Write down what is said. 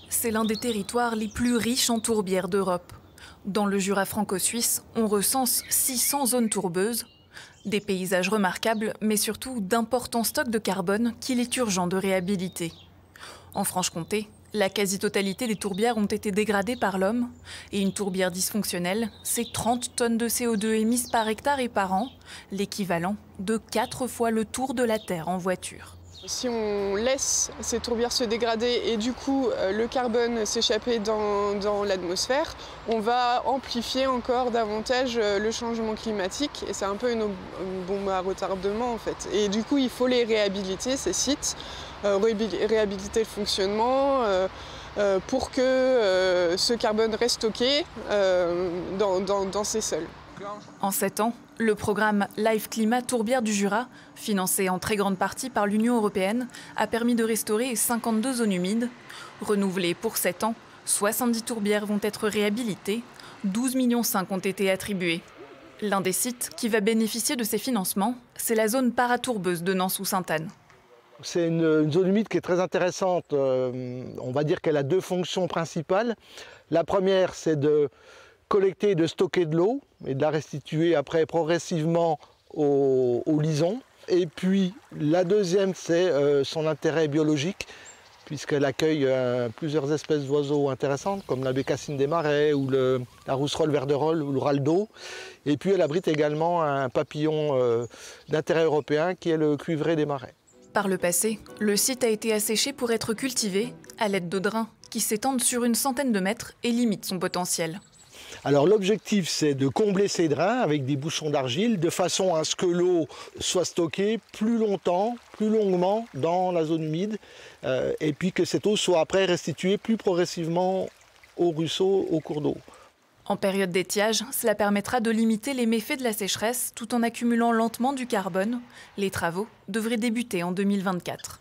c'est l'un des territoires les plus riches en tourbières d'Europe. Dans le Jura franco-suisse, on recense 600 zones tourbeuses. Des paysages remarquables, mais surtout d'importants stocks de carbone qu'il est urgent de réhabiliter. En Franche-Comté, la quasi-totalité des tourbières ont été dégradées par l'homme. Et une tourbière dysfonctionnelle, c'est 30 tonnes de CO2 émises par hectare et par an, l'équivalent de 4 fois le tour de la Terre en voiture. Si on laisse ces tourbières se dégrader et du coup le carbone s'échapper dans l'atmosphère, on va amplifier encore davantage le changement climatique et c'est un peu une bombe à retardement en fait. Et du coup il faut les réhabiliter, ces sites, réhabiliter le fonctionnement pour que ce carbone reste stocké dans ces sols. En 7 ans, le programme Life Climat Tourbières du Jura, financé en très grande partie par l'Union européenne, a permis de restaurer 52 zones humides. Renouvelées pour 7 ans, 70 tourbières vont être réhabilitées, 12,5 millions ont été attribués. L'un des sites qui va bénéficier de ces financements, c'est la zone paratourbeuse de Nans-sous-Sainte-Anne. C'est une zone humide qui est très intéressante. On va dire qu'elle a deux fonctions principales. La première, c'est de collecter et de stocker de l'eau et de la restituer après progressivement au lison. Et puis la deuxième, c'est son intérêt biologique, puisqu'elle accueille plusieurs espèces d'oiseaux intéressantes, comme la bécassine des marais, ou la rousserolle verderolle, ou le raldo. Et puis elle abrite également un papillon d'intérêt européen, qui est le cuivré des marais. Par le passé, le site a été asséché pour être cultivé à l'aide de drains qui s'étendent sur une centaine de mètres et limitent son potentiel. Alors l'objectif, c'est de combler ces drains avec des bouchons d'argile de façon à ce que l'eau soit stockée plus longtemps, plus longuement dans la zone humide et puis que cette eau soit après restituée plus progressivement aux ruisseaux, aux cours d'eau. En période d'étiage, cela permettra de limiter les méfaits de la sécheresse tout en accumulant lentement du carbone. Les travaux devraient débuter en 2024.